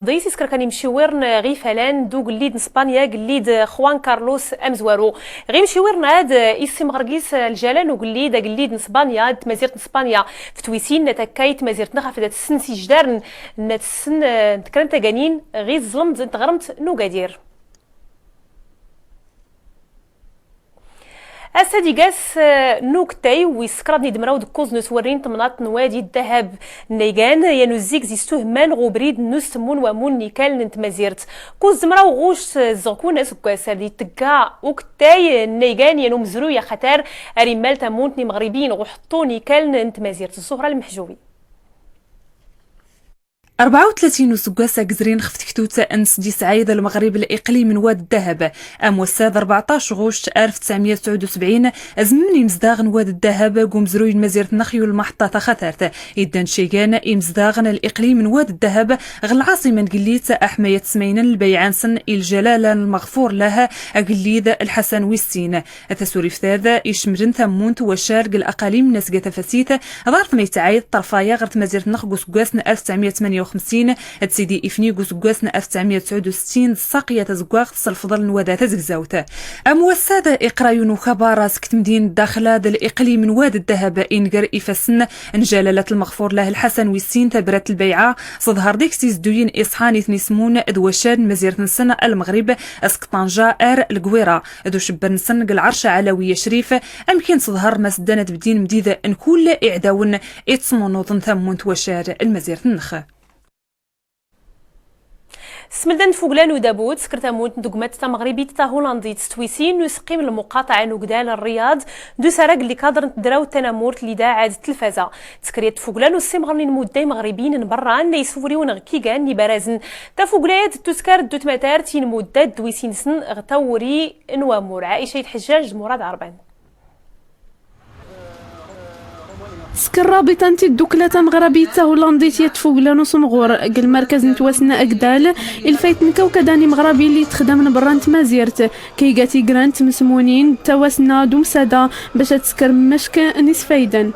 ضيسي سكر كان يمشيورن غي فلان دو قليد اسبانيا قليد خوان كارلوس امزوارو غي مشيورن هاد اسم غرقيس الجلال قليد اسبانيا تمازيرت اسبانيا في تويسين نتكايت مازيرت نخف السن سي جدار نتسن تكرنت جانين غي الظلم تغرمت نو قادير أساديقاس نوكتاي ويسكرادني دمراو دكوز نتورين تمناط نوادي الذهب نيغان ينوزيك زيستوهمان غوبريد نستمون ومون نيكال نتمازيرت كوز دمراو غوش زنكون اسكواس دي تقا اوكتاي نيغان ينو مزرو يا خطر اريمال تمونتني مغربيين وحطو نيكال نتمازيرت الصهرة المحجوبي 34 سكواسا قزرين خفتكتوتا أنس دي سعيد المغرب الإقليم من واد الذهب أم وساد 14 غشت 1979 أزمني مزداغن واد الذهب قوم زروي مزيرة نخيو المحطة خثرت إدان شيغان إمزداغن الإقليم من واد الذهب غل العاصمة قليت أحمية سمين البيعان سن الجلالة المغفور لها أقليد الحسن ويستين أتسوري فتاذا إشمرن ثمونت وشارق الأقاليم ناس قتفسيت ظرف ميتعايد طرفايا غرت مزيرة نخ سكواسنا 1958 تسيدي إفنيغو زقواسنا 1969 ساقية زقواغ تصل فضل نوادا تزقزاوتا أموسادة إقرايون وخبارة سكت مدين داخلة الإقليم من واد الذهب إنقر إفسن نجالة المغفور له الحسن ويسين تبرت البيعة صدهر ديك سيزدوين إصحاني ثنسمون دوشان مزيرة نسن المغرب أسكطانجا آر القويرة دو شبر نسن العرشة علوية شريفة أمكن صدهر مسدانة بدين مديدة إن كل إعداون إتصمونوطن ثمون توشار المزيرة النخ سمدان فوقلان ودابوت سكرتاموت دوغمات تا مغربي تا هولندي تستويسين نسقيم المقاطعة نوكدال الرياض دو سراق اللي كادر ندراو تنامورت اللي دا عاد التلفازة تسكريت فوقلان والسيمغرنين موداي مغربيين بران ليسفوريون غكيغان نبارازن تا فوقلات توسكار دو تماتار تين مودات دويسين سن غتاوري نوامور عائشة حجاج مراد عربان سكر رابطة انتي الدوكلة مغربية هولندية تفوقلانو سمغور قل مركز نتواسنا اقدال الفايت نكوكداني مغربي اللي تخدم برانت مازيرت كيغاتي جرانت مسمونين تواسنا دومسادا باش تسكر مشك نيس فايدا.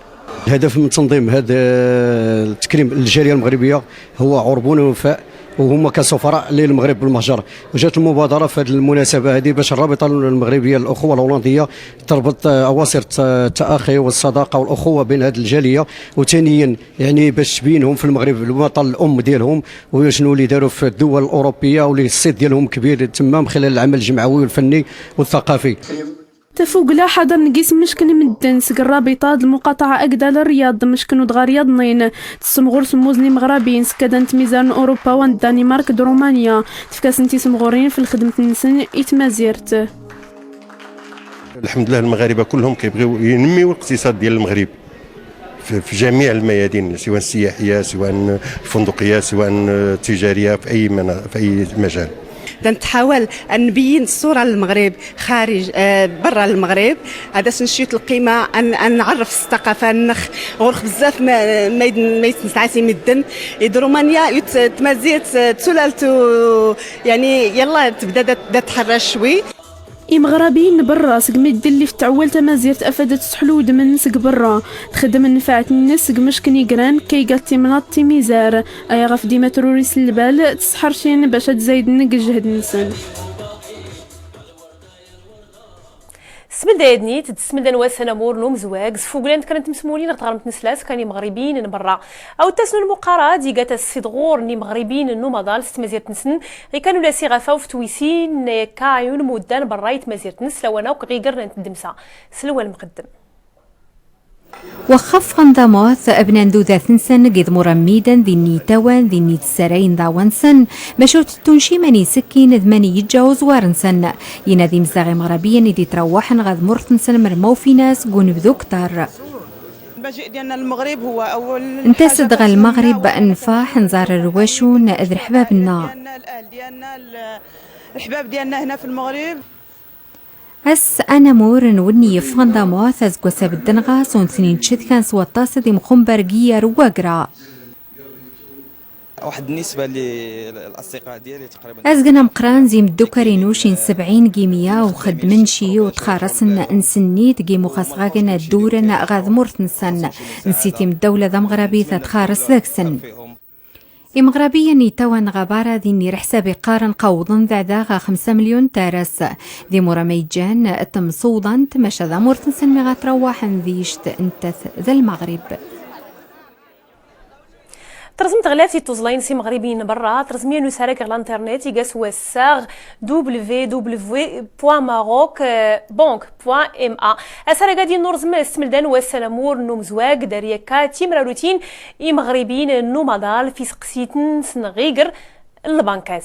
الهدف من تنظيم هذا التكريم الجالية المغربية هو عربون ووفاء وهما كسفراء للمغرب بالمهجر. وجات المبادره في هذه المناسبه هذه باش الرابطه المغربيه الاخوه الهولنديه تربط اواصر التاخي والصداقه والاخوه بين هذه الجاليه، وثانيا يعني باش تبينهم في المغرب الوطن الام ديالهم وشنو اللي داروا في الدول الاوروبيه واللي الصيت ديالهم كبير تمام خلال العمل الجمعوي والفني والثقافي. تفوقلا حضر نقيس مشكن مدن سك الرابطة المقاطعة أقدال الرياض مشكن ودغا رياضنين تسمغور سموزني مغربيين سكادانت ميزان أوروبا وان دانمارك درومانيا تفكاسنتي سمغورين في الخدمة نسن إتمازيرت. الحمد لله المغاربة كلهم كيبغيو ينميو الاقتصاد ديال المغرب في جميع الميادين، سواء السياحية سواء الفندقية سواء التجارية في أي مجال. نحاول أن نبين الصورة للمغرب خارج برا المغرب، هذا سنشيط القيمة أن نعرف الثقافة النخ غرخ بزاف ما يتنسعسي مدن رومانيا تمازيت تسلالتو يعني يلا تبدا تحرش شوي. مغربيين برا سق مد اللي في تعول تمازيرت افادت سحلود من سق برا تخدم نفعت الناس سق مشكني جران كي قالتي مناطي ميزار اي غف ديما تروريس البال تسحرشين باش تزايد نق جهد نسن. سمدا يدني تسمدا نواسنا مور نوم زواج فوقلان كانت مسمولين غتغرمت نسلاس كاني مغربيين برا او تسنو المقارات ديقات الصدغور ني مغربيين نو مضال ستمازيرت نسن غي كانوا لا صغافه في تويسين كايون مودان برايت مازيرت نس لو انا وغيقرنا ندمسا سلوى المقدم وخف غنداموث ابنان ذو ذات سن قذ مرميدا ذي نيتوان ذي نيت السراين ذاوان سن مشوت التنشي مني سكين ذماني يتجاوز وارن سن ينادي مزاغي مغربيا ندي تروحن غذ مرثن سن مرمو في ناس قون بذو كتار. المجيء ديالنا المغرب هو اول انت صدغ المغرب انفاح نزار الرواشون اذ حبابنا الحباب ديالنا هنا في المغرب. أس أنا مورن وني يفغندا مواثز قوسا بالدنغا سون سنين تشد كان سوطاس دي مخمبرقية رواقرا واحد النسبة للأصدقاء ديالي تقريبا أزقنا مقران زي مدوكارينوشين 70 جيمية وخد منشي وتخارسنا نسنيت جيمو خاصغاقنا الدورنا غاذ مورت نسن نسيتي من الدولة ذا مغربي تخارس ذاك سن إمغربيا نيتوان غبارة ذي رحسة بقارن قوضن ذا 5 مليون تارس ذي مرميجان تم صودا تمشى ذا مورتنسن مغات رواحن ذيشت انتث ذا المغرب. ترزم تغلافي توزلاين سي مغربيين برا ترزميا نسارك على الانترنت يقاس وساغ www.maroc.bank.ma اسارة غادي نرزم السملدان والسلامور نوم زواج داريكا تيمرا روتين اي مغربيين نومادال في سقسيتن سنغيقر البنكات.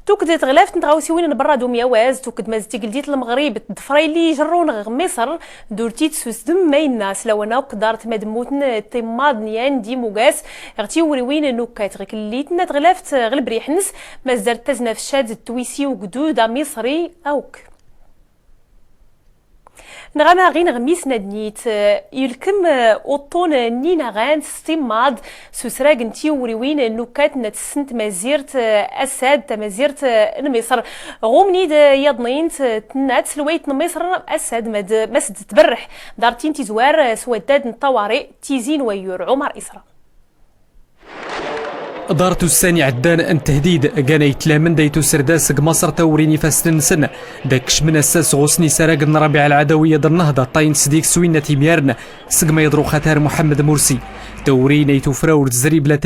توكد تغلافت نتغاوسيوين برا دوميا واز توكد مازتي قلديت المغرب دفرايلي جرون غ مصر دورتيت سوسدم ماينا سلاونا وقدرت مدموتن تيماد نيان دي موغاس غتي وريوين نوكات غكليتنا تغلافت غلب ريحنس مازال تزنا في الشاد التويسي وقدود مصري اوك نغانا غين غميس ندنيت يلكم اوطون نينا غان ستيماد سوسراغ نتي وريوين نوكات نتسنت مازيرت اساد تمازيرت مصر غومنيد يضنين تنات سلويت مصر اساد مسد تبرح دارتين تزوار سوداد الطوارئ تيزين ويور عمر اسرا دارتو الساني عدان ان تهديد كان يتلامن دايتو سرداس مصر توريني فاستن سنة داكش من اساس غوصني سراق الربيع العدوية در النهضة طاين سديك سوينة تيميارنا سقما يضرو خطار محمد مرسي توريني يتو فراور تزريب لا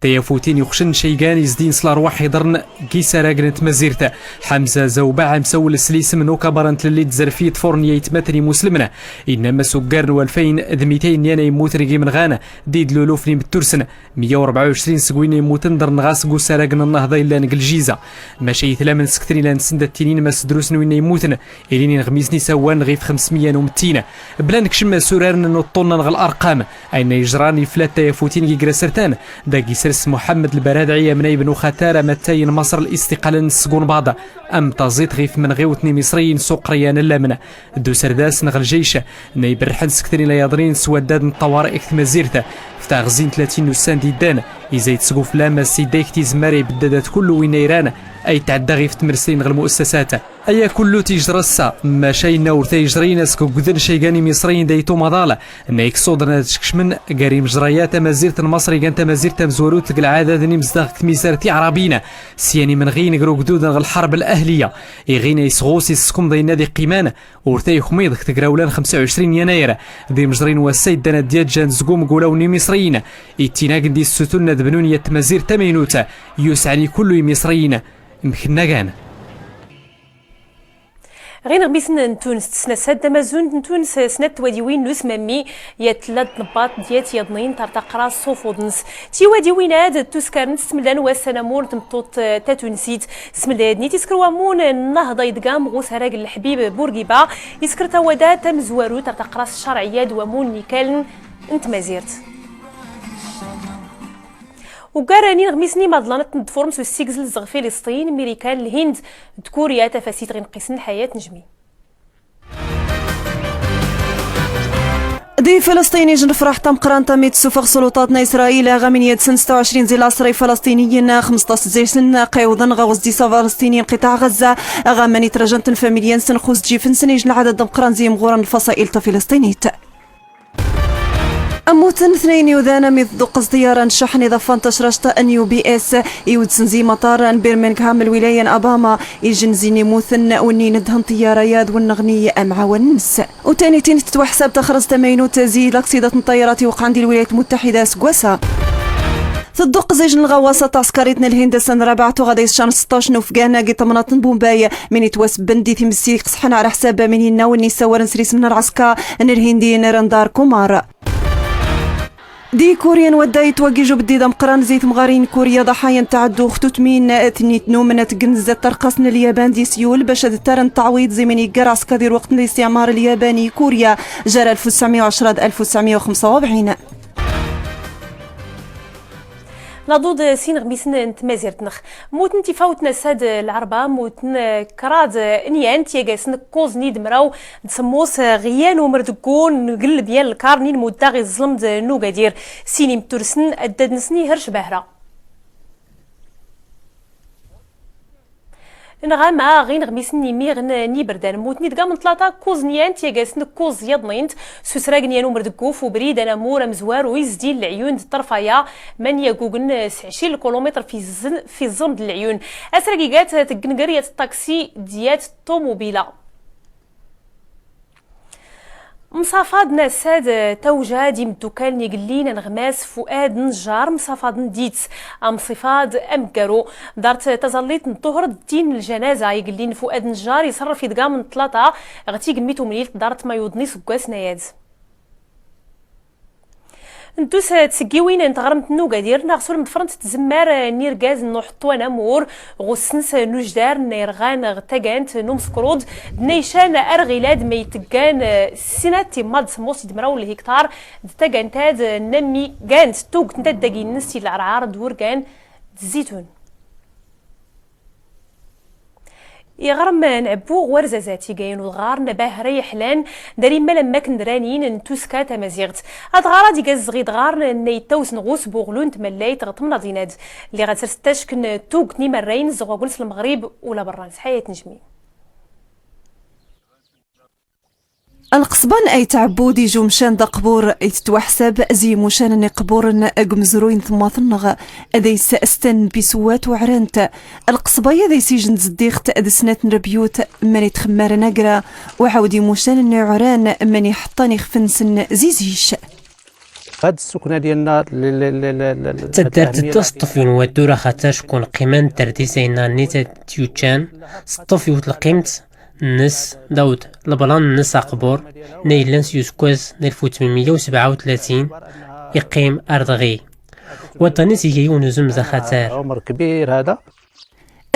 تيافوتين يخشن شيغان يزدين سلار واحد درن كي سراق نتمزيرتا حمزة زوباع مسول سليس منو كبرنت للي تزرفيت فورنيا يتمتري مسلمنا انما سكارن والفين دميتين يانا يموت ريقي من غانا ديد لولوفني بالترسن 124 سكوين يموتن در نغاسقو سراقنا النهضة إلا نقل جيزة ماشي ثلاث سكتري لان سند التنين ما سدروسن وين يموتن إلين غميزني سوان غيف 500 بلا نكشم سورارن نطلن نغ الأرقام أين يجراني فلاتة يفوتين كي سرتان داكي سرس محمد البرادعي من ابن خاتارة متاين مصر الاستقلال نسقون بعض أم تزيت غيف من غيوتني مصريين سوق ريان اللامنة دو سرداس نغ الجيش نايب الرحل سكتري لا يضرين سوداد الطوارئ اكتمازيرته فتاع غزين 30 نسان ديدان إذا يتسقوف لاما سيدايك تيزماري بدادات كل وين ايران اي تعدى غيف تمرسين غ المؤسسات ايا كله تيجرى السا ما شينا ورتيجرينا سكو كذن شيغاني مصريين دايتو مضالة نايك صودرنا تشكشمن قاري مجريات مازيرت المصري كانت مازيرت مزوروت العادة ذني مزداغ كميسارتي عربينا سياني من غين قرو قدودا غ الحرب الاهلية يغينا يسغوسي سكم ضي نادي قيمان ورتاي خميض تقراولان 25 يناير ذي مجرين والسيد دانا ديات جان زقوم قولوني مصريين اتناق دي الستون دبنونية مازير تمينوتا يسعني كل مصريين مخنا كان غير غميسن تونس سنة سادة مازون تونس سنة واديوين نوس مامي يتلاد نباط ديات يضنين ترتقرا صوفودنس تي واديوين هاد توسكارن سملان واسنامور تمطوط تاتونسيت سملان نيت يسكروامون النهضة يدقام غوس هراق الحبيب بورقيبا يسكر توادا تمزوارو ترتقرا الشرعية دوامون نيكالن انت مازيرت وكارانين غميسني مظلانة ندفورمس والسيكزل زغ فلسطين امريكان الهند كوريا تفاسيت غير نقيسن الحياة نجمي دي فلسطيني جنفرح تم قران تميت سفر سلطاتنا إسرائيل غامن يدسن 26 زي العصري فلسطينيين 15 زي سن قيوضن غوز دي فلسطينيين قطاع غزة غامن يترجنت فاميليان سن خوز جيفن سنيجن عدد دم قران زي مغوران الفصائل فلسطينيت أموتن 2 يوذانا مذ قصديارا شحن إذا فانتش رشتا أن يو بي اس يودسن زي مطار بيرمنغهام الولاية أباما يجن زيني موثن وني ندهن طيارة ياد والنغنية أمعا والنس وتاني تين تتوى حساب تخرج تمينو تزيد لقصيدة الطيارات وقع عند الولايات المتحدة سكواسا صدق زيج الغواصة عسكريتنا الهندسة رابعته غادي يشان 16 وفقانا قي طمنات بومباي من يتواس بندي تمسي قصحنا على حساب من يناوني سوار نسريس من العسكا ان الهندي نرندار كومار دي كوريا ودا يتوججوا بديدا مقران زيت مغارين كوريا ضحايا تعدوا خطوت من تنيتنو من تجنزة ترقصن اليابان دي سيول باش ترن تعويض زي من يقرا عسكري وقت الاستعمار الياباني كوريا جرى 1910 1945 نضود سين غميسن انت مازيرتنخ موتن تفاوتنا ساد العربة موتن كراد انيان تيغاسن كوزني دمراو نسموس غيان ومردقون نقلب يان الكارنين مداغي الظلم نوغادير سيني متورسن اداد نسني هرش باهرة نغاما غين غميسني ميغن نيبردان موتني دقا من ثلاثة كوزنيان تيغاسن كوز يضنينت سوسراغنيان ومردقوف وبريد انا مور مزوار ويزدين العيون الطرفايا من يقوغن 20 كيلومتر في الزون د العيون اسراكيغات تقنقرية الطاكسي ديات طوموبيلا مصافاد ناساد توجه ديم الدكان نيقلين نغماس فؤاد نجار مصافاد نديت مصفاد امكارو دارت تزليت الظهر دين الجنازه يقلين فؤاد نجار يصرف يدقا من ثلاثه غتي قميتو مليل دارت ما يوضني سكاس نياد ندوس تسقيوين نتغرمت نوغادير ناغسول مدفرنت تزمار نيرغاز نحطو انا مور غسنس نوجدار نيرغان غتاقانت نومسكرود نيشان ارغيلاد ميتقان سينات ماد سموس دمراو الهكتار تاقانتاد نمي قانت توق نتاد داقين نسي العرعار دورقان الزيتون يغرم نعبو غورزازاتي كاين الغار نباه ريحلان داري مالا ماكن درانين نتوسكا تمازيغت هاد غارا ديكا الزغيد غار نيتاوس نغوس بوغلون تملايت غطمنا ديناد اللي غترستاش كن توقني مرين زغوغلس المغرب ولا برانس حياة نجمي القصبان اي تعبودي جو مشان دا قبور يتتوحسب زي مشان نقبور قمزروين ثم ثنغ ادي ساستن بسوات وعرانت القصبايا ذي سيجن زديخت ادسنات نربيوت ماني تخمار نقرا وعاودي مشان نعران ماني حطاني خفنسن زيزيش هاد السكنه ديالنا تدارت التصطفين ودورا خاطر شكون قيمان ترديسينا نيتا تيوتشان صطفي وتلقيمت نس داود لبلان نس عقبور نيلانس يوسكوز 1837 يقيم أرضغي وطنيس يجيون زمزة خطر عمر كبير هذا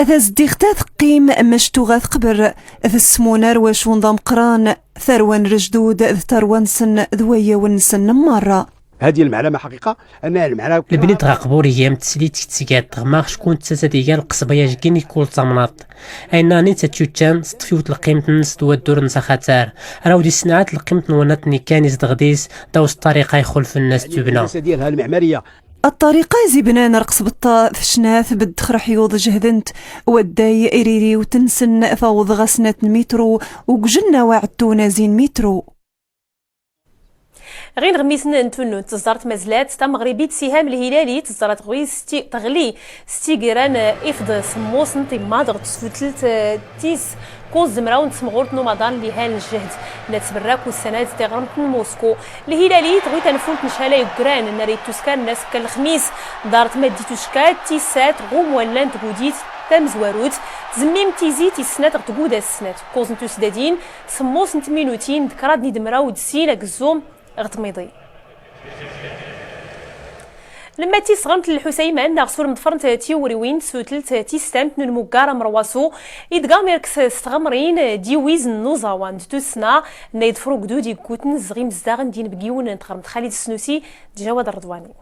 اذا زديختات قيم مشتوغات قبر اذا السمونار واش ونظام قران ثروان رجدود ذ تروان سن ذويه ونسن مره هذه المعلمه حقيقه انها المعلمه البنيت غاقبور هي متسليت تسيكات غماخ شكون تساسا ديال القصبيه جكيني كل تمناط ايناني تتشوتشان صطفيو تلقيمت نس دوا الدور نسا خطر راهو دي السنعات لقيمت نوناتني كانيز دغديس داوس الطريقه يخلف الناس تبنى ديالها المعماريه الطريقة زبنان رقص بطا ثشناث بدخر حيوض جهدنت وداي إريري وتنسن فوض غسنات المترو وقجلنا وعدتونا زين مترو غير غميسن نتونو تزارت مزلات تا مغربيت سهام الهلالي تزارت غوي تغلي ستيغران افض سموس نطي مادغ تسفتلت تيس كوز زمراون تسمغورت نومادان لهال الجهد نتبراك والسناد تغرمت من موسكو الهلالي تغوي تنفولت نشالا يقران ناري توسكان الناس كالخميس دارت مادي توشكات تيسات غوم ولان تقوديت تامزواروت زميم تيزي تيسنات غتقودا السنات كوز نتو سدادين سموس نتمينوتين ذكرادني دمراو دسينا الزوم غتميضي لما تيصغمت الحسيمان ناغسور مدفرنت تيوريوين سوتلت تيستامت نموكارا مرواسو يدقا ميركس استغمرين ديويز النوزاوان توسنا نيدفرو قدودي كوتن زغيم زداغن دين بقيون نتخرمت خالد السنوسي جواد الرضواني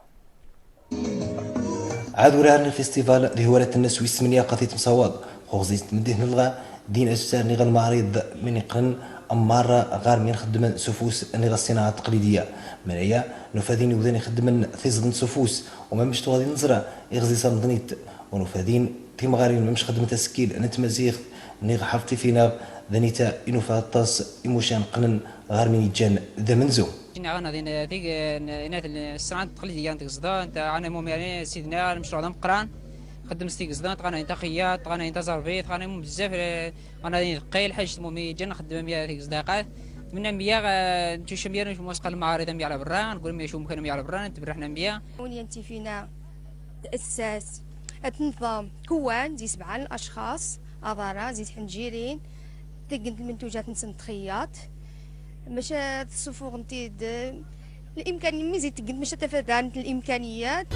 عاد ورارنا الفيستيفال اللي هو الناس ويسمنيا قضية مصواد خوزيت مديه نلغى دين أجسار نغا المعرض من يقرن أمارة غار من خدمن سفوس نغا الصناعة التقليدية من هي نفاذين يوذين يخدمن ثيزن سفوس وما مش تغادي نزرع يغزي صندنيت ونفاذين تي مغارين مش خدمة تسكيل نتمزيغ نغا حرفتي فينا ذنيتا ينفا الطاس يموشان قنن غار من يجان ذا منزو انا ذيك الصناعة التقليدية انت قصدا انت انا مؤمن سيدنا المشروع دام قران خدم ستيك زدان تقانا انت خياط تقانا انت زربيط تقانا بزاف انا قايل حاجه مومي جن خدم 100 ذيك صداقات من 100 نتوش 100 في موسق المعارض 100 على برا نقول 100 شو ممكن 100 على برا نتبرحنا 100 وني انت فينا اساس النظام كوان زي 7 الاشخاص اضارا زيد حنجيرين تقنت المنتوجات نسن خياط مش الصفوغ نتي الامكانيه ميزي تقنت مش تفادان الامكانيات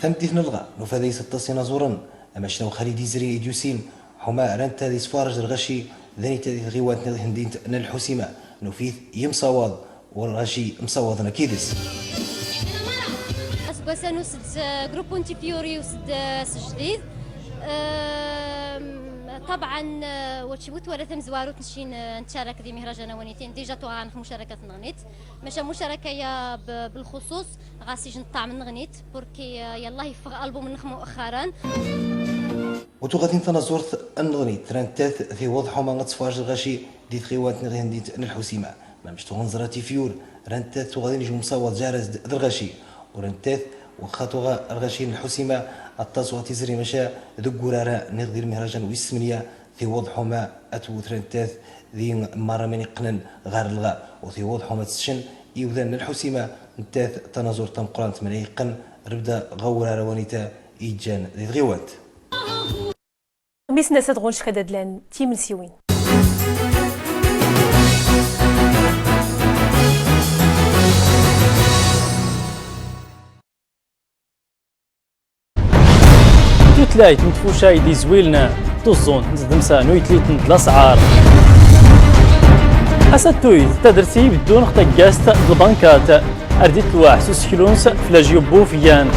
ثمتي نلغى نفاذي 16 زورا اما شنو خالد يزري يديوسين حما رانت هذه سفارج الغشي ذني تذي غيوات هندين الحسيمه نفيذ يمصواد والغشي مصوادنا كيدس اسباسانو سد جروب بونتي فيوري وسد جديد طبعا واتش بوت ولا ثم زوارو تنشين نتشارك دي مهرجان ونيتين ديجا توغان في مشاركه نغنيت ماشا مشاركه يا بالخصوص غاسي نطع من نغنيت بوركي يلاه يفغ البوم نخ مؤخرا وتغادين تنازورت النظني ترانتات في وضح ما غتفاج الغاشي دي تغيوات نغيندي الحسيمة ما مش تغنزراتي فيور رانتات تغادين يجو مصاوض جارز الغاشي ورانتات وخاطوغا الغاشي الحسيمة التصوى تزري مشا ذو قرارا نغدي المهرجان ويسمنيا في وضح ما أتو ترانتات ذي مرة من يقنن غار الغاء وفي وضح ما تسشن يوذن الحسيمة نتاث تنازور تم قران تمريقن ربدا غورا روانيتا إيجان ذي غيوات ميس ناس تغونش كدادلان تيم سيوين توتلايت متفوشاي دي زويلنا توزون نزدمسان ويتليتن الاسعار أساتويد تدرسي بدون اختقاست البنكات أرديت الواح سوس كيلونس فلاجيو بوفيان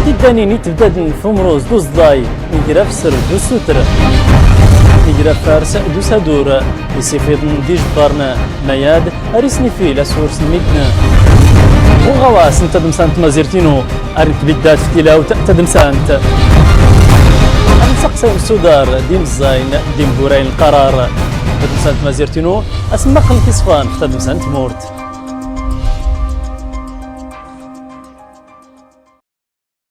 تدانيني تبداد فمروز دوز داي نجرا في سر دو سوتر نجرا فارس دو سادور يسيفيض دي جبارنا مياد أريسني فيه لسورس الميدنا وغواس انت دمسانت مازيرتينو أريت بدات في تلاوت تدمسانت نسقسي السودار ديم الزاين ديم بوراين القرار تدمسانت مازيرتينو اسمق الكسفان في تدمسانت مورت